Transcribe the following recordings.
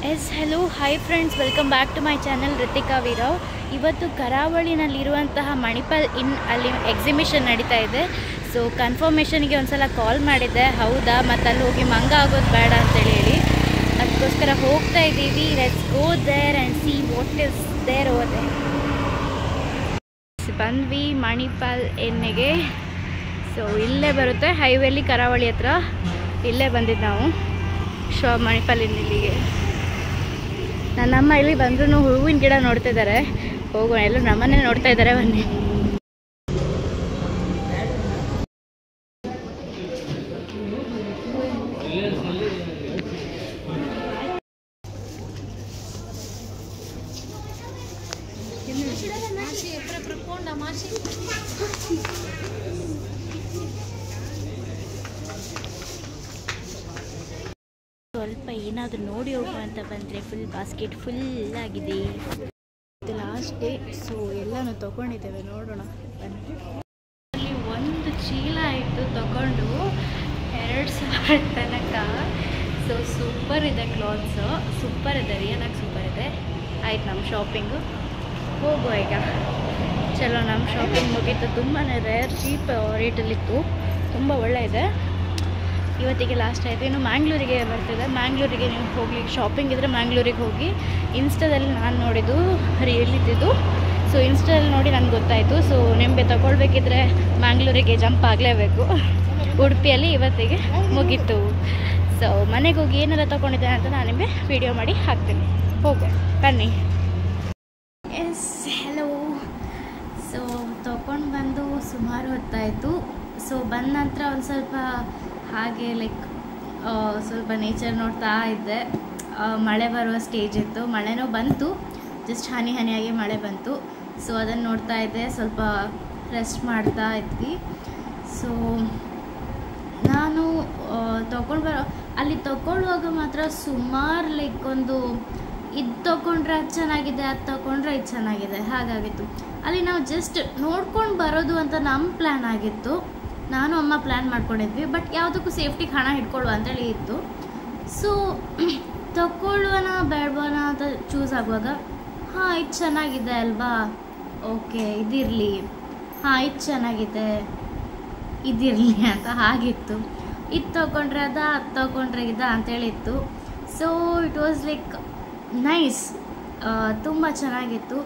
S hello hi friends, welcome back to my channel Ritika Veerav. ಇವತ್ತು ಕರಾವಳಿನಲ್ಲಿರುವಂತಹ ಮಣಿಪಾಲ್ ಇನ್ ಅಲ್ಲಿ ಎಕ್ಸಿಬಿಷನ್ ನಡೀತಾ ಇದೆ. ಸೊ ಕನ್ಫರ್ಮೇಷನ್ಗೆ ಒಂದ್ಸಲ ಕಾಲ್ ಮಾಡಿದ್ದೆ, ಹೌದಾ ಮತ್ತು ಅಲ್ಲಿ ಹೋಗಿ ಮಂಗ ಆಗೋದು ಬೇಡ ಅಂತೇಳಿ ಅದಕ್ಕೋಸ್ಕರ ಹೋಗ್ತಾ ಇದ್ದೀವಿ. Let's go there and see what is there over there. ಬಂದ್ವಿ ಮಣಿಪಾಲ್ ಎಣ್ಣೆಗೆ. ಸೊ ಇಲ್ಲೇ ಬರುತ್ತೆ ಹೈವೇಲಿ, ಕರಾವಳಿ ಹತ್ರ ಇಲ್ಲೇ ಬಂದಿದ್ದು ನಾವು ಮಣಿಪಾಲ್ ಇಲ್ಲಿಗೆ. ನನ್ನಮ್ಮ ಇಲ್ಲಿ ಬಂದ್ರೂ ಹೂವಿನ ಗಿಡ ನೋಡ್ತಾ ಇದ್ದಾರೆ. ಹೋಗುವ, ಎಲ್ಲರೂ ನಮ್ಮನ್ನೇ ನೋಡ್ತಾ ಇದ್ದಾರೆ. ಬನ್ನಿ. ಸ್ವಲ್ಪ ಏನಾದರೂ ನೋಡಿ ಹೋಗುವ ಅಂತ ಬಂದರೆ ಫುಲ್ ಬಾಸ್ಕೆಟ್ ಫುಲ್ ಆಗಿದೆ. ಇದು ಲಾಸ್ಟ್ ಡೇ, ಸೊ ಎಲ್ಲನೂ ತೊಗೊಂಡಿದ್ದೇವೆ. ನೋಡೋಣ ಬನ್ನಿ. ಅಲ್ಲಿ ಒಂದು ಚೀಲ ಇತ್ತು ತಗೊಂಡು 2,000 ತನಕ. ಸೊ ಸೂಪರ್ ಇದೆ, ಕ್ಲಾತ್ಸು ಸೂಪರ್ ಇದೆ, ರಿಯಲಾಗಿ ಸೂಪರ್ ಇದೆ. ಆಯ್ತು ನಮ್ಮ ಶಾಪಿಂಗು. ಹೋಗುವ ಈಗ. ಚಲೋ, ನಮ್ಮ ಶಾಪಿಂಗ್ ಮುಗೀತು. ತುಂಬಾ ರೇರ್ ಚೀಪ್ ರೇಟಲ್ಲಿತ್ತು, ತುಂಬ ಒಳ್ಳೆ ಇದೆ. ಇವತ್ತಿಗೆ ಲಾಸ್ಟ್ ಆಯಿತು. ಇನ್ನು ಮ್ಯಾಂಗ್ಳೂರಿಗೆ ಬರ್ತಿದೆ. ಮ್ಯಾಂಗ್ಳೂರಿಗೆ ನೀವು ಹೋಗ್ಲಿಕ್ಕೆ ಶಾಪಿಂಗ್ ಇದ್ದರೆ ಮ್ಯಾಂಗ್ಳೂರಿಗೆ ಹೋಗಿ. ಇನ್ಸ್ಟಾದಲ್ಲಿ ನಾನು ನೋಡಿದ್ದು ರಿಯಲ್ ಇದ್ದಿದ್ದು. ಸೊ ಇನ್ಸ್ಟಾದಲ್ಲಿ ನೋಡಿ ನನಗೆ ಗೊತ್ತಾಯಿತು. ಸೊ ನಿಮಗೆ ತಗೊಳ್ಬೇಕಿದ್ರೆ ಮ್ಯಾಂಗ್ಳೂರಿಗೆ ಜಂಪ್ ಆಗಲೇಬೇಕು. ಉಡುಪಿಯಲ್ಲಿ ಇವತ್ತಿಗೆ ಮುಗೀತು. ಸೊ ಮನೆಗೆ ಹೋಗಿ ಏನೆಲ್ಲ ತೊಗೊಂಡಿದ್ದೆ ಅಂತ ನಾನು ನಿಮಗೆ ವಿಡಿಯೋ ಮಾಡಿ ಹಾಕ್ತೀನಿ. ಹೋಗುವ ಬನ್ನಿ. S hello. ಸೊ ತೊಗೊಂಡು ಬಂದು ಸುಮಾರು ಹೊತ್ತಾಯಿತು. ಸೊ ಬಂದ ನಂತರ ಒಂದು ಸ್ವಲ್ಪ ಹಾಗೆ ಸ್ವಲ್ಪ ನೇಚರ್ ನೋಡ್ತಾ ಇದ್ದೆ. ಮಳೆ ಬರುವ ಸ್ಟೇಜ್ ಇತ್ತು, ಮಳೆನೂ ಬಂತು, ಜಸ್ಟ್ ಹನಿಯಾಗಿ ಮಳೆ ಬಂತು. ಸೊ ಅದನ್ನು ನೋಡ್ತಾ ಇದ್ದೆ, ಸ್ವಲ್ಪ ರೆಸ್ಟ್ ಮಾಡ್ತಾ ಇದ್ವಿ. ಸೊ ನಾನು ಅಲ್ಲಿ ತೊಗೊಳ್ಳುವಾಗ ಮಾತ್ರ ಸುಮಾರು ಒಂದು ಇದು ತೊಗೊಂಡ್ರೆ ಅದು ಚೆನ್ನಾಗಿದೆ, ಅದು ತೊಗೊಂಡ್ರೆ ಇದು ಚೆನ್ನಾಗಿದೆ, ಹಾಗಾಗಿತ್ತು. ಅಲ್ಲಿ ನಾವು ಜಸ್ಟ್ ನೋಡ್ಕೊಂಡು ಬರೋದು ಅಂತ ನಮ್ಮ ಪ್ಲ್ಯಾನ್ ಆಗಿತ್ತು. ನಾನು ಅಮ್ಮ ಪ್ಲ್ಯಾನ್ ಮಾಡ್ಕೊಂಡಿದ್ವಿ. ಬಟ್ ಯಾವುದಕ್ಕೂ ಸೇಫ್ಟಿಗೆ ಹಣ ಇಟ್ಕೊಳ್ಳುವ ಅಂತೇಳಿ ಇತ್ತು. ಸೊ ತಗೊಳ್ಳುವನ ಬೇಡವನ ಅಂತ ಚೂಸ್ ಆಗುವಾಗ, ಹಾಂ ಇದು ಚೆನ್ನಾಗಿದೆ ಅಲ್ವಾ, ಓಕೆ ಇದಿರಲಿ, ಹಾಂ ಇದು ಚೆನ್ನಾಗಿದೆ ಇದಿರಲಿ ಅಂತ ಹಾಗಿತ್ತು. ಇದು ತೊಗೊಂಡ್ರೆ ಅದು ತೊಗೊಂಡ್ರೆ ಅಂತೇಳಿತ್ತು. ಸೊ ಇಟ್ ವಾಸ್ ನೈಸ್, ತುಂಬ ಚೆನ್ನಾಗಿತ್ತು.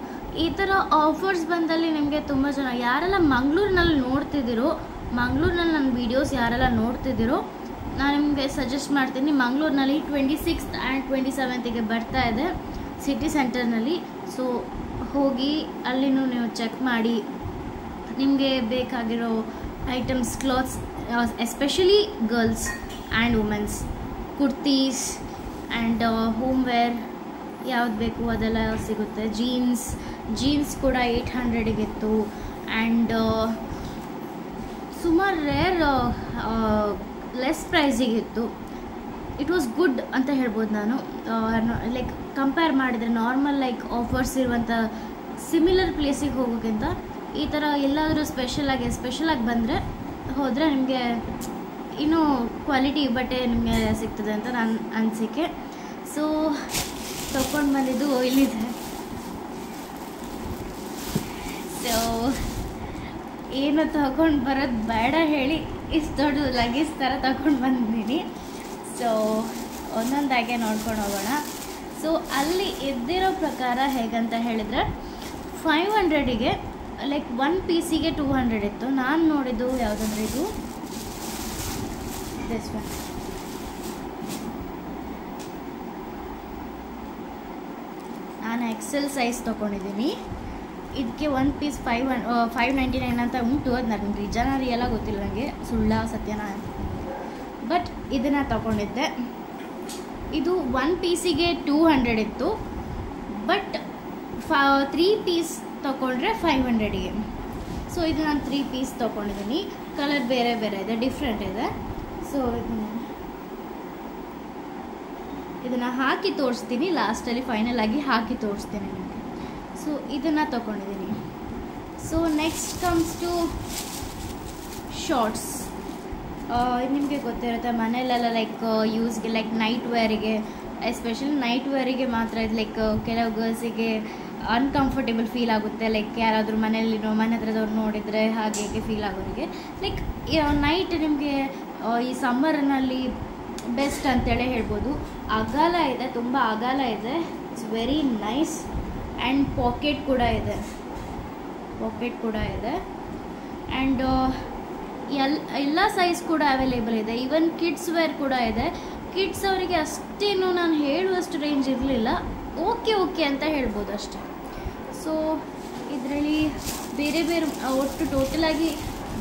ಈ ಥರ ಆಫರ್ಸ್ ಬಂದಲ್ಲಿ ನಿಮಗೆ ತುಂಬ ಚೆನ್ನಾಗಿ, ಯಾರೆಲ್ಲ ಮಂಗಳೂರಿನಲ್ಲಿ ನೋಡ್ತಿದ್ದೀರೋ, ಮಂಗಳೂರಿನಲ್ಲಿ ನನ್ನ ವೀಡಿಯೋಸ್ ಯಾರೆಲ್ಲ ನೋಡ್ತಿದ್ದೀರೋ, ನಾನು ನಿಮಗೆ ಸಜೆಸ್ಟ್ ಮಾಡ್ತೀನಿ. ಮಂಗಳೂರಿನಲ್ಲಿ 26th ಆ್ಯಂಡ್ 27th ಬರ್ತಾ ಇದೆ ಸಿಟಿ ಸೆಂಟರ್ನಲ್ಲಿ. ಸೊ ಹೋಗಿ ಅಲ್ಲಿನೂ ನೀವು ಚೆಕ್ ಮಾಡಿ. ನಿಮಗೆ ಬೇಕಾಗಿರೋ items, clothes, especially girls and womens, kurtis and homewear ಯಾವ್ದು ಬೇಕು ಅದೆಲ್ಲ ಸಿಗುತ್ತೆ. ಜೀನ್ಸ್ ಕೂಡ 800 ಆ್ಯಂಡ್ ಸುಮಾರು ರೇರ್ ಲೆಸ್ ಪ್ರೈಸಿಗಿತ್ತು. ಇಟ್ ವಾಸ್ ಗುಡ್ ಅಂತ ಹೇಳ್ಬೋದು ನಾನು. ಕಂಪೇರ್ ಮಾಡಿದರೆ ನಾರ್ಮಲ್ ಆಫರ್ಸ್ ಇರುವಂಥ ಸಿಮಿಲರ್ ಪ್ಲೇಸಿಗೆ ಹೋಗೋಕ್ಕಿಂತ ಈ ಥರ ಎಲ್ಲಾದರೂ ಸ್ಪೆಷಲಾಗಿ ಬಂದರೆ ಹೋದರೆ ನಿಮಗೆ ಇನ್ನೂ ಕ್ವಾಲಿಟಿ ಬಟ್ಟೆ ನಿಮಗೆ ಸಿಗ್ತದೆ ಅಂತ ನನ್ನ ಅನಿಸಿಕೆ. ಸೊ ತೊಗೊಂಡು ಬಂದಿದ್ದು ಇಲ್ಲಿದೆ. ಸೊ ಏನು ತಗೊಂಡು ಬರೋದು ಬೇಡ ಹೇಳಿ ಇಷ್ಟು ದೊಡ್ಡ ಲಗೇಜ್ ಥರ ತಗೊಂಡು ಬಂದಿದ್ದೀನಿ. ಸೊ ಒಂದೊಂದಾಗೆ ನೋಡ್ಕೊಂಡು ಹೋಗೋಣ. ಸೊ ಅಲ್ಲಿ ಇದ್ದಿರೋ ಪ್ರಕಾರ ಹೇಗಂತ ಹೇಳಿದರೆ 500ಗೆ ಒನ್ ಪೀಸಿಗೆ 200 ಇತ್ತು. ನಾನು ನೋಡಿದ್ದು ಯಾವುದಂದ್ರೆ ಇದು ದಿಸ್ ಒನ್. ನಾನು ಎಕ್ಸೆಲ್ ಸೈಜ್ ತೊಗೊಂಡಿದ್ದೀನಿ. ಇದಕ್ಕೆ ಒನ್ ಪೀಸ್ 599 ಅಂತ ಉಂಟು. ಅದು ನನಗೆ ನಿಜಾನ ರಿಯಲ್ಲ ಗೊತ್ತಿಲ್ಲ, ನನಗೆ ಸುಳ್ಳ ಸತ್ಯನ. ಬಟ್ ಇದನ್ನು ತಗೊಂಡಿದ್ದೆ. ಇದು ಒನ್ ಪೀಸಿಗೆ 200 ಇತ್ತು. ಬಟ್ 3 ಪೀಸ್ ತೊಗೊಂಡ್ರೆ 500ಗೆ. ಸೊ ಇದು ನಾನು 3 ಪೀಸ್ ತೊಗೊಂಡಿದ್ದೀನಿ. ಕಲರ್ ಬೇರೆ ಬೇರೆ ಇದೆ, ಡಿಫ್ರೆಂಟ್ ಇದೆ. ಸೊ ಇದನ್ನು ಹಾಕಿ ತೋರಿಸ್ತೀನಿ ಲಾಸ್ಟಲ್ಲಿ, ಫೈನಲ್ ಆಗಿ ಹಾಕಿ ತೋರಿಸ್ತೀನಿ ನಿಮಗೆ. ಸೊ ಇದನ್ನು ತೊಗೊಂಡಿದ್ದೀನಿ. So next comes to shorts. ನಿಮಗೆ ಗೊತ್ತಿರುತ್ತೆ ಮನೆಯಲ್ಲೆಲ್ಲ ಯೂಸ್ಗೆ ನೈಟ್ ವೇರಿಗೆ ಎಸ್ಪೆಷಲಿ ನೈಟ್ ವೇರಿಗೆ ಮಾತ್ರ ಇದು ಲೈಕ್ ಕೆಲವು ಗರ್ಲ್ಸಿಗೆ ಅನ್ಕಂಫರ್ಟೇಬಲ್ ಫೀಲ್ ಆಗುತ್ತೆ, ಲೈಕ್ ಯಾರಾದರೂ ಮನೆ ಹತ್ರದವ್ರು ನೋಡಿದರೆ ಹಾಗೆ ಫೀಲ್ ಆಗೋರಿಗೆ ಲೈಕ್ ನೈಟ್ ನಿಮಗೆ ಈ ಸಮ್ಮರ್ನಲ್ಲಿ ಬೆಸ್ಟ್ ಅಂತೇಳಿ ಹೇಳ್ಬೋದು. ಅಗಲ ಇದೆ, ತುಂಬ ಅಗಲ ಇದೆ, it's very nice. And pocket ಕೂಡ ಇದೆ ಆ್ಯಂಡ್ ಎಲ್ಲ ಸೈಜ್ ಕೂಡ ಅವೈಲೇಬಲ್ ಇದೆ. ಈವನ್ ಕಿಡ್ಸ್ ವೇರ್ ಕೂಡ ಇದೆ. ಕಿಡ್ಸ್ ಅವರಿಗೆ ಅಷ್ಟೇನು ನಾನು ಹೇಳುವಷ್ಟು ರೇಂಜ್ ಇರಲಿಲ್ಲ, ಓಕೆ ಅಂತ ಹೇಳ್ಬೋದು ಅಷ್ಟೆ. ಸೊ ಇದರಲ್ಲಿ ಬೇರೆ ಒಟ್ಟು ಟೋಟಲಾಗಿ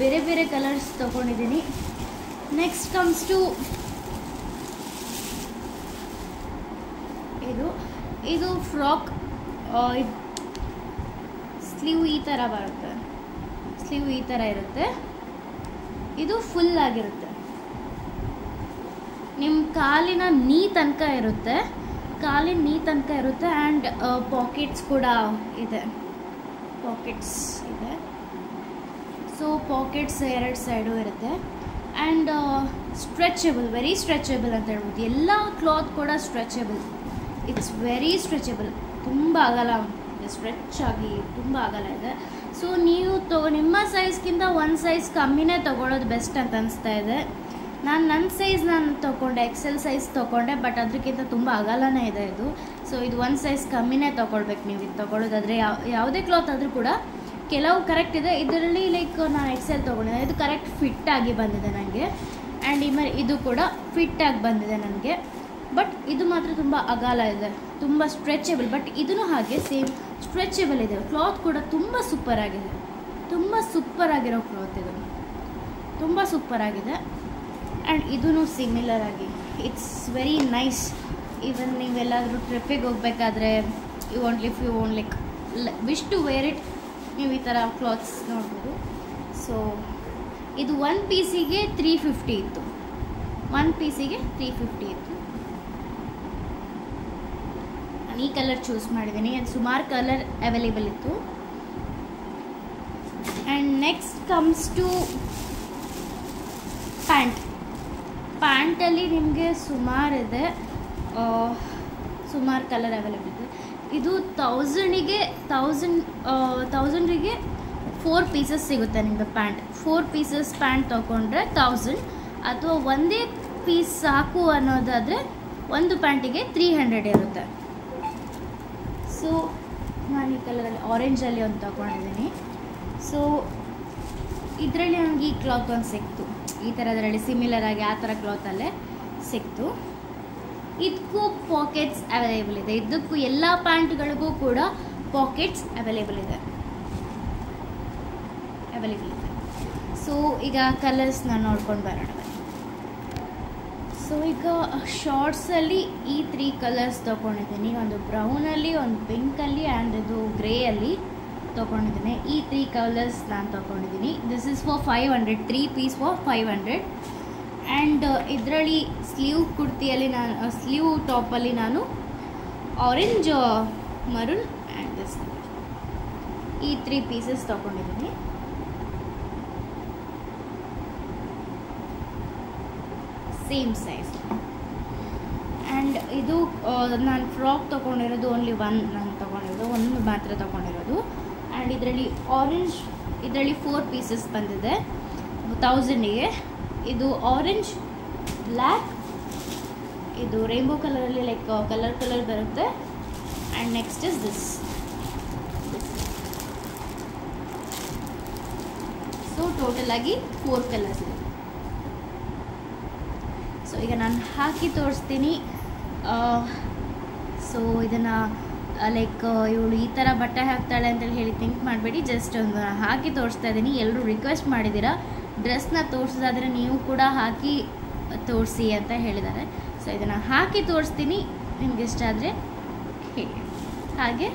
ಬೇರೆ ಕಲರ್ಸ್ ತೊಗೊಂಡಿದ್ದೀನಿ. ನೆಕ್ಸ್ಟ್ ಕಮ್ಸ್ ಟು ಇದು ಫ್ರಾಕ್. ಸ್ಲೀವ್ ಈ ಥರ ಬರುತ್ತೆ, ಸ್ಲೀವ್ ಈ ಥರ ಇರುತ್ತೆ. ಇದು ಫುಲ್ ಆಗಿರುತ್ತೆ, ನಿಮ್ಮ ಕಾಲಿನ ನೀ ತನಕ ಇರುತ್ತೆ ಆ್ಯಂಡ್ ಪಾಕೆಟ್ಸ್ ಕೂಡ ಇದೆ. ಸೊ ಪಾಕೆಟ್ಸ್ 2 ಸೈಡು ಇರುತ್ತೆ ಆ್ಯಂಡ್ ಸ್ಟ್ರೆಚಬಲ್, ವೆರಿ ಸ್ಟ್ರೆಚಬಲ್ ಅಂತ ಹೇಳ್ಬೋದು. ಎಲ್ಲ ಕ್ಲಾತ್ ಕೂಡ ಸ್ಟ್ರೆಚಬಲ್, ಇಟ್ಸ್ ವೆರಿ ಸ್ಟ್ರೆಚಬಲ್. ತುಂಬ ಅಗಲ ಸ್ಟ್ರೆಚ್ ಆಗಿ ತುಂಬ ಅಗಲ ಇದೆ. ಸೊ ನೀವು ನಿಮ್ಮ ಸೈಜ್ಗಿಂತ ಒಂದು ಸೈಜ್ ಕಮ್ಮಿನೇ ತೊಗೊಳ್ಳೋದು ಬೆಸ್ಟ್ ಅಂತ ಅನಿಸ್ತಾ ಇದೆ. ನನ್ನ ಸೈಜ್ ತೊಗೊಂಡೆ, ಎಕ್ಸೆಲ್ ಸೈಜ್ ತೊಗೊಂಡೆ, ಬಟ್ ಅದಕ್ಕಿಂತ ತುಂಬ ಅಗಲನೇ ಇದೆ ಇದು. ಸೊ ಇದು ಒಂದು ಸೈಜ್ ಕಮ್ಮಿನೇ ತೊಗೊಳ್ಬೇಕು ನೀವು ಇದು ತೊಗೊಳ್ಳೋದಾದರೆ. ಯಾವುದೇ ಕ್ಲಾತ್ ಆದರೂ ಕೂಡ ಕೆಲವು ಕರೆಕ್ಟ್ ಇದೆ. ಇದರಲ್ಲಿ ಲೈಕ್ ನಾನು ಎಕ್ಸೆಲ್ ತೊಗೊಂಡಿದ್ದೆ, ಇದು ಕರೆಕ್ಟ್ ಫಿಟ್ಟಾಗಿ ಬಂದಿದೆ ನನಗೆ. ಆ್ಯಂಡ್ ಇದು ಕೂಡ ಫಿಟ್ಟಾಗಿ ಬಂದಿದೆ ನನಗೆ. ಬಟ್ ಇದು ಮಾತ್ರ ತುಂಬ ಅಗಲ ಇದೆ, ತುಂಬ ಸ್ಟ್ರೆಚಬಲ್. ಬಟ್ ಇದೂ ಹಾಗೆ ಸೇಮ್ ಸ್ಟ್ರೆಚಬಲ್ ಇದೆ. ಕ್ಲಾತ್ ಕೂಡ ತುಂಬ ಸೂಪರಾಗಿದೆ, ತುಂಬ ಸೂಪರಾಗಿರೋ ಕ್ಲಾತ್ ಇದು, ತುಂಬ ಸೂಪರಾಗಿದೆ. ಆ್ಯಂಡ್ ಇದೂ ಸಿಮಿಲರ್ ಆಗಿ ಇಟ್ಸ್ ವೆರಿ ನೈಸ್. ಈವನ್ ನೀವೆಲ್ಲಾದರೂ ಟ್ರಿಪ್ಪಿಗೆ ಹೋಗಬೇಕಾದ್ರೆ you want like wish to wear it, ನೀವು ಈ ಥರ ಕ್ಲಾತ್ಸ್ ನೋಡ್ಬೋದು. ಸೊ ಇದು 1 ಪೀಸಿಗೆ 350 ಇತ್ತು, 1 ಪೀಸಿಗೆ 350 ಇತ್ತು. ನಾನು ಈ ಕಲರ್ ಚೂಸ್ ಮಾಡಿದ್ದೀನಿ, ಅದು ಸುಮಾರು ಕಲರ್ ಅವೈಲೇಬಲ್ ಇತ್ತು. ಆ್ಯಂಡ್ ನೆಕ್ಸ್ಟ್ ಕಮ್ಸ್ ಟು ಪ್ಯಾಂಟಲ್ಲಿ ನಿಮಗೆ ಸುಮಾರಿದೆ, ಸುಮಾರು ಕಲರ್ ಅವೈಲೇಬಲ್ ಇದೆ. ಇದು 1000ಗೆ 4 ಪೀಸಸ್ ಸಿಗುತ್ತೆ ನಿಮಗೆ ಪ್ಯಾಂಟ್. 4 ಪೀಸಸ್ ಪ್ಯಾಂಟ್ ತೊಗೊಂಡ್ರೆ 1000, ಅಥವಾ ಒಂದೇ ಪೀಸ್ ಸಾಕು ಅನ್ನೋದಾದರೆ ಒಂದು ಪ್ಯಾಂಟಿಗೆ 300 ಇರುತ್ತೆ. ಸೊ ನಾನು ಈ ಕಲರಲ್ಲಿ ಆರೆಂಜಲ್ಲಿ ಒಂದು ತೊಗೊಂಡಿದ್ದೀನಿ. ಸೊ ಇದರಲ್ಲಿ ನನಗೆ ಈ ಕ್ಲಾತ್ ಒಂದು ಸಿಕ್ತು, ಈ ಥರದ್ರಲ್ಲಿ ಸಿಮಿಲರ್ ಆಗಿ ಆ ಥರ ಕ್ಲಾತಲ್ಲೇ ಸಿಕ್ತು. ಇದಕ್ಕೂ ಪಾಕೆಟ್ಸ್ ಅವೈಲೇಬಲ್ ಇದೆ, ಇದಕ್ಕೂ ಎಲ್ಲ ಪ್ಯಾಂಟ್ಗಳಿಗೂ ಕೂಡ ಪಾಕೆಟ್ಸ್ ಅವೈಲೇಬಲ್ ಇದೆ. ಸೊ ಈಗ ಕಲರ್ಸ್ನ ನೋಡ್ಕೊಂಡು ಬರೋಣ. ಸೊ ಈಗ ಶಾರ್ಟ್ಸಲ್ಲಿ ಈ 3 ಕಲರ್ಸ್ ತೊಗೊಂಡಿದ್ದೀನಿ, ಒಂದು ಬ್ರೌನಲ್ಲಿ, ಒಂದು ಪಿಂಕಲ್ಲಿ ಆ್ಯಂಡ್ ಇದು ಗ್ರೇಯಲ್ಲಿ ತೊಗೊಂಡಿದ್ದೀನಿ. ಈ 3 ಕಲರ್ಸ್ ನಾನು ತೊಗೊಂಡಿದ್ದೀನಿ. This is for 500, 3 piece for 500. And ಇದರಲ್ಲಿ ಸ್ಲೀವ್ ಕುರ್ತಿಯಲ್ಲಿ ಸ್ಲೀವ್ ಟಾಪಲ್ಲಿ ನಾನು ಆರೆಂಜ್, ಮರೂನ್ ಆ್ಯಂಡ್ ದಿಸ್ ಈ 3 ಪೀಸಸ್ ತೊಗೊಂಡಿದ್ದೀನಿ. Same size. ಆ್ಯಂಡ್ ಇದು ನಾನು ಫ್ರಾಕ್ ತೊಗೊಂಡಿರೋದು ಓನ್ಲಿ ಒಂದು ಮಾತ್ರ ತೊಗೊಂಡಿರೋದು. ಆ್ಯಂಡ್ ಇದರಲ್ಲಿ ಆರೆಂಜ್, ಇದರಲ್ಲಿ 4 ಪೀಸಸ್ ಬಂದಿದೆ 1000ಗೆ. ಇದು ಆರೆಂಜ್, ಬ್ಲ್ಯಾಕ್, ಇದು ರೇನ್ಬೋ ಕಲರಲ್ಲಿ ಲೈಕ್ ಕಲರ್ ಬರುತ್ತೆ. And next is this. So ಟೋಟಲಾಗಿ 4 ಕಲರ್ಸ್ ಇದೆ. ಸೊ ಈಗ ನಾನು ಹಾಕಿ ತೋರಿಸ್ತೀನಿ. ಸೊ ಇದನ್ನು ಲೈಕ್ ಇವಳು ಈ ಥರ ಬಟ್ಟೆ ಹಾಕ್ತಾಳೆ ಅಂತೇಳಿ ಹೇಳಿ ಥಿಂಕ್ ಮಾಡಬೇಡಿ, ಜಸ್ಟ್ ಒಂದು ಹಾಕಿ ತೋರಿಸ್ತಾ ಇದ್ದೀನಿ. ಎಲ್ಲರೂ ರಿಕ್ವೆಸ್ಟ್ ಮಾಡಿದ್ದೀರಾ ಡ್ರೆಸ್ನ ತೋರಿಸೋದಾದರೆ ನೀವು ಕೂಡ ಹಾಕಿ ತೋರಿಸಿ ಅಂತ ಹೇಳಿದ್ದಾರೆ. ಸೊ ಇದನ್ನು ಹಾಕಿ ತೋರಿಸ್ತೀನಿ, ನಿಮ್ಗೆ ಇಷ್ಟ ಆದರೆ ಹೇಳಿ. ಹಾಗೆ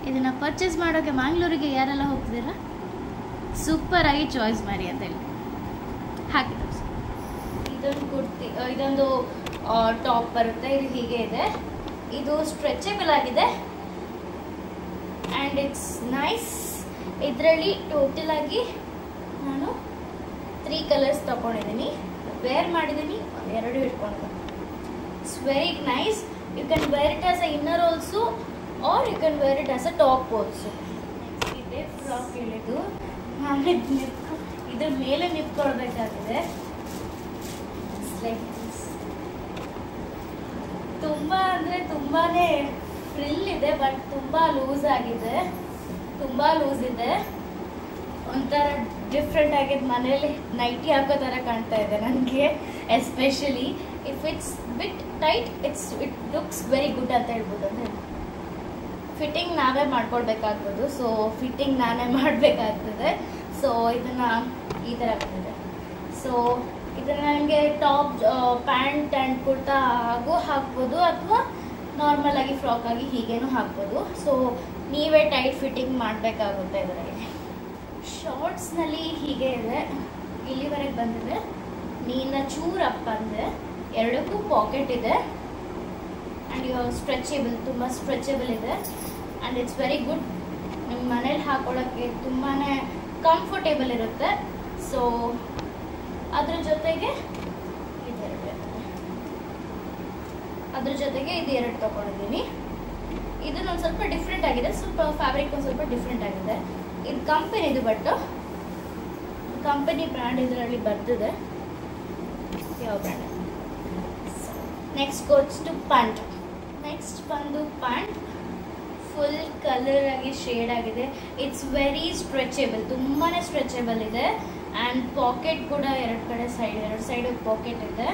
ಇದನ್ನು ಪರ್ಚೇಸ್ ಮಾಡೋಕ್ಕೆ ಮ್ಯಾಂಗ್ಳೂರಿಗೆ ಯಾರೆಲ್ಲ ಹೋಗ್ತಿದ್ದೀರಾ ಸೂಪರಾಗಿ ಚಾಯ್ಸ್ ಮಾಡಿ ಅಂತ ಹೇಳಿ ಹಾಕಿ ತೋರಿಸಿ. ಇದೊಂದು ಕುರ್ತಿ, ಇದೊಂದು ಟಾಪ್ ಬರುತ್ತೆ, ಇದು ಹೀಗೆ ಇದೆ. ಇದು ಸ್ಟ್ರೆಚಬಲ್ ಆಗಿದೆ ಆ್ಯಂಡ್ ಇಟ್ಸ್ ನೈಸ್. ಇದರಲ್ಲಿ ಟೋಟಲ್ ಆಗಿ ನಾನು 3 ಕಲರ್ಸ್ ತೊಗೊಂಡಿದ್ದೀನಿ, ವೇರ್ ಮಾಡಿದ್ದೀನಿ, 2 ಇಟ್ಕೊಂಡಿದ್ದೀನಿ. It's very nice. You can wear it as a inner also or you can wear it as a top also. ಇದೆ ಫ್ರಾಕ್ ಹೇಳಿದ್ದು ನಾನು ಇದ್ರ ಮೇಲೆ ನಿಂತ್ಕೊಳ್ಬೇಕಾಗಿದೆ. ತುಂಬಾ ಅಂದರೆ ತುಂಬಾನೇ ಫ್ರಿಲ್ ಇದೆ ಬಟ್ ತುಂಬ ಲೂಸ್ ಆಗಿದೆ, ತುಂಬ ಲೂಸ್ ಇದೆ. ಒಂಥರ ಡಿಫ್ರೆಂಟ್ ಆಗಿದೆ. ಮನೇಲಿ ನೈಟಿ ಹಾಕೋ ಥರ ಕಾಣ್ತಾ ಇದೆ ನನಗೆ. Especially if it's bit tight it looks very good ಅಂತ ಹೇಳ್ಬೋದು. ಅಂದರೆ ಫಿಟ್ಟಿಂಗ್ ನಾವೇ ಮಾಡ್ಕೊಳ್ಬೇಕಾಗ್ಬೋದು. ಸೊ ಫಿಟ್ಟಿಂಗ್ ನಾನೇ ಮಾಡಬೇಕಾಗ್ತದೆ. ಸೊ ಇದನ್ನು ಈ ಥರ ಬಂದಿದೆ. ಸೊ ಇದನ್ನು ನನಗೆ ಟಾಪ್ ಪ್ಯಾಂಟ್ ಆ್ಯಂಡ್ ಕುರ್ತಾ ಹಾಗೂ ಹಾಕ್ಬೋದು ಅಥವಾ ನಾರ್ಮಲ್ ಆಗಿ ಫ್ರಾಕ್ ಆಗಿ ಹೀಗೇನೂ ಹಾಕ್ಬೋದು. ಸೊ ನೀವೇ ಟೈಟ್ ಫಿಟ್ಟಿಂಗ್ ಮಾಡಬೇಕಾಗುತ್ತೆ. ಇದರಲ್ಲಿ ಶಾರ್ಟ್ಸ್ನಲ್ಲಿ ಹೀಗೆ ಇದೆ, ಇಲ್ಲಿವರೆಗೆ ಬಂದಿದೆ. ನೀನ ಚೂರಪ್ಪ ಅಂದರೆ ಎರಡಕ್ಕೂ ಪಾಕೆಟ್ ಇದೆ ಆ್ಯಂಡ್ ಸ್ಟ್ರೆಚೇಬಲ್, ತುಂಬ ಸ್ಟ್ರೆಚೇಬಲ್ ಇದೆ ಆ್ಯಂಡ್ ಇಟ್ಸ್ ವೆರಿ ಗುಡ್. ನಿಮ್ಮ ಮನೇಲಿ ಹಾಕೊಳ್ಳೋಕ್ಕೆ ತುಂಬಾ ಕಂಫರ್ಟೇಬಲ್ ಇರುತ್ತೆ. ಸೊ ಅದ್ರ ಜೊತೆಗೆ ಇದು ಎರಡು ತೊಗೊಂಡಿದ್ದೀನಿ. ಇದನ್ನೊಂದು ಸ್ವಲ್ಪ ಡಿಫ್ರೆಂಟ್ ಆಗಿದೆ, ಸ್ವಲ್ಪ ಫ್ಯಾಬ್ರಿಕ್ ಒಂದು ಸ್ವಲ್ಪ ಡಿಫ್ರೆಂಟ್ ಆಗಿದೆ. ಇದು ಕಂಪನಿದು, ಬಟ್ ಕಂಪನಿ ಬ್ರ್ಯಾಂಡ್ ಇದರಲ್ಲಿ ಬರ್ತಿದೆ. ಯಾವ brand? Next goes to pant. Next ಬಂದು ಪ್ಯಾಂಟ್ ಫುಲ್ ಕಲರ್ ಆಗಿ ಶೇಡ್ ಆಗಿದೆ. ಇಟ್ಸ್ ವೆರಿ ಸ್ಟ್ರೆಚೇಬಲ್, ತುಂಬಾ ಸ್ಟ್ರೆಚೇಬಲ್ ಇದೆ ಆ್ಯಂಡ್ ಪಾಕೆಟ್ ಕೂಡ ಎರಡು ಸೈಡ್ ಪಾಕೆಟ್ ಇದೆ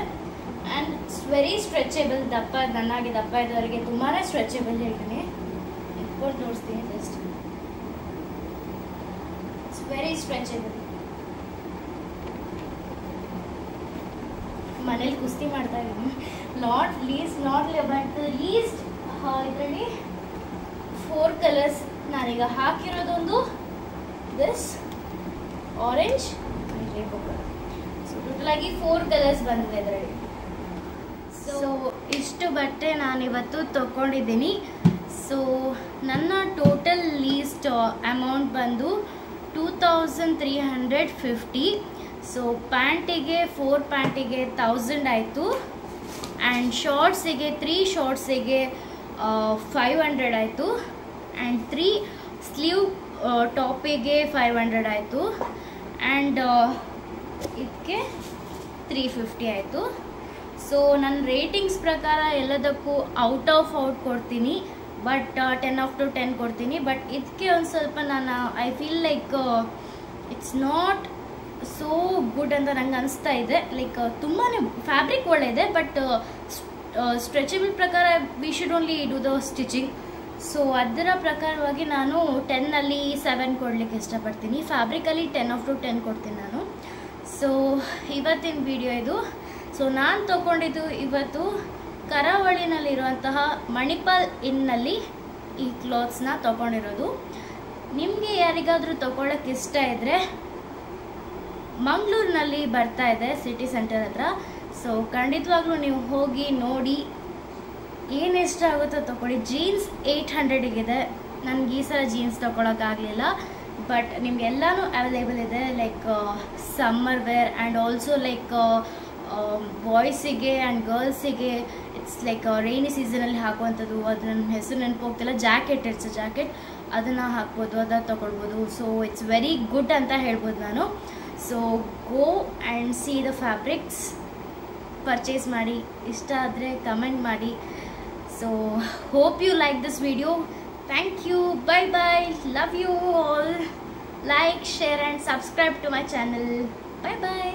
ಆ್ಯಂಡ್ ಇಟ್ಸ್ ವೆರಿ ಸ್ಟ್ರೆಚೇಬಲ್. ನನ್ನಾಗಿ ದಪ್ಪ ಇದ್ದವರಿಗೆ ತುಂಬಾ ಸ್ಟ್ರೆಚೇಬಲ್ ಹೇಳ್ತೀನಿ. ಇಟ್ಕೊಂಡು ತೋರಿಸ್ತೀನಿ ಜಸ್ಟ್. It's very ಸ್ಟ್ರೆಚೇಬಲ್. ಮನೇಲಿ ಕುಸ್ತಿ ಮಾಡ್ತಾ ಇದ್ದೀನಿ. ನಾಟ್ ಬಟ್ ಲೀಸ್ಟ್ ಇದರಲ್ಲಿ 4 ಕಲರ್ಸ್ ನಾನೀಗ ಹಾಕಿರೋದೊಂದು this orange and rainbow colour. So ಟೋಟಲಾಗಿ 4 ಕಲರ್ಸ್ ಬಂದಿದೆ ಇದರಲ್ಲಿ. ಸೊ ಇಷ್ಟು ಬಟ್ಟೆ ನಾನಿವತ್ತು ತೊಗೊಂಡಿದ್ದೀನಿ. ಸೊ ನನ್ನ ಟೋಟಲ್ ಲೀಸ್ಟ್ ಅಮೌಂಟ್ ಬಂದು 2350. ಸೊ ಪ್ಯಾಂಟಿಗೆ 4 ಪ್ಯಾಂಟಿಗೆ 1000 ಆಯಿತು ಆ್ಯಂಡ್ ಶಾರ್ಟ್ಸಿಗೆ 3 ಶಾರ್ಟ್ಸಿಗೆ 500 ಆಯಿತು ಆ್ಯಂಡ್ 3 ಸ್ಲೀವ್ ಟಾಪಿಗೆ 500 ಆಯಿತು ಆ್ಯಂಡ್ ಇದಕ್ಕೆ 350 ಆಯಿತು. ಸೊ ನನ್ನ ರೇಟಿಂಗ್ಸ್ ಪ್ರಕಾರ ಎಲ್ಲದಕ್ಕೂ ಔಟ್ ಕೊಡ್ತೀನಿ, ಬಟ್ 10/10 ಕೊಡ್ತೀನಿ. ಬಟ್ ಇದಕ್ಕೆ ಒಂದು ಸ್ವಲ್ಪ ನಾನು I feel like it's not so good ಅಂತ ನಂಗೆ ಅನಿಸ್ತಾ ಇದೆ. ಲೈಕ್ ತುಂಬಾ ಫ್ಯಾಬ್ರಿಕ್ ಒಳ್ಳೆಯಿದೆ ಬಟ್ ಸ್ಟ್ರೆಚಬಲ್ ಪ್ರಕಾರ we should only do the stitching. So ಅದರ ಪ್ರಕಾರವಾಗಿ ನಾನು 10ನಲ್ಲಿ 7 ಕೊಡಲಿಕ್ಕೆ ಇಷ್ಟಪಡ್ತೀನಿ. ಫ್ಯಾಬ್ರಿಕಲ್ಲಿ 10/10 ಕೊಡ್ತೀನಿ ನಾನು. ಸೊ ಇವತ್ತಿನ ವಿಡಿಯೋ ಇದು. ಸೊ ನಾನು ತೊಗೊಂಡಿದ್ದು ಇವತ್ತು ಕರಾವಳಿನಲ್ಲಿರುವಂತಹ ಮಣಿಪಾಲ್ ಇನ್ನಲ್ಲಿ ಈ ಕ್ಲಾತ್ಸ್ನ ತೊಗೊಂಡಿರೋದು. ನಿಮಗೆ ಯಾರಿಗಾದರೂ ತೊಗೊಳಕ್ಕೆ ಇಷ್ಟ ಇದ್ದರೆ ಮಂಗಳೂರಿನಲ್ಲಿ ಬರ್ತಾ ಇದೆ ಸಿಟಿ ಸೆಂಟರ್ ಹತ್ರ. ಸೊ ಖಂಡಿತವಾಗ್ಲೂ ನೀವು ಹೋಗಿ ನೋಡಿ, ಏನು ಇಷ್ಟ ಆಗುತ್ತೋ ತೊಗೊಳ್ಳಿ. ಜೀನ್ಸ್ 800ಗಿದೆ. ನನಗೆ ಈ ಸಲ ಜೀನ್ಸ್ ತೊಗೊಳಕ್ಕಾಗಲಿಲ್ಲ, ಬಟ್ ನಿಮಗೆಲ್ಲನೂ ಅವೈಲೇಬಲ್ ಇದೆ. Like summer wear and also like ಬಾಯ್ಸಿಗೆ ಆ್ಯಂಡ್ ಗರ್ಲ್ಸಿಗೆ ಇಟ್ಸ್ ಲೈಕ್ ರೈನಿ ಸೀಸನಲ್ಲಿ ಹಾಕುವಂಥದ್ದು. ಅದು ನನ್ನ ಹೆಸರು ನೆನಪು ಹೋಗ್ತಿಲ್ಲ. ಜಾಕೆಟ್, ಇಟ್ಸ್ ಜಾಕೆಟ್, ಅದನ್ನು ಹಾಕ್ಬೋದು, ಅದನ್ನು ತೊಗೊಳ್ಬೋದು. ಸೊ ಇಟ್ಸ್ ವೆರಿ ಗುಡ್ ಅಂತ ಹೇಳ್ಬೋದು ನಾನು. So go and see the fabrics, purchase ಮಾಡಿ. ಇಷ್ಟ ಆದರೆ ಕಮೆಂಟ್ ಮಾಡಿ. So hope you like this video. Thank you. Bye bye. Love you all. Like, share and subscribe to my channel. Bye bye.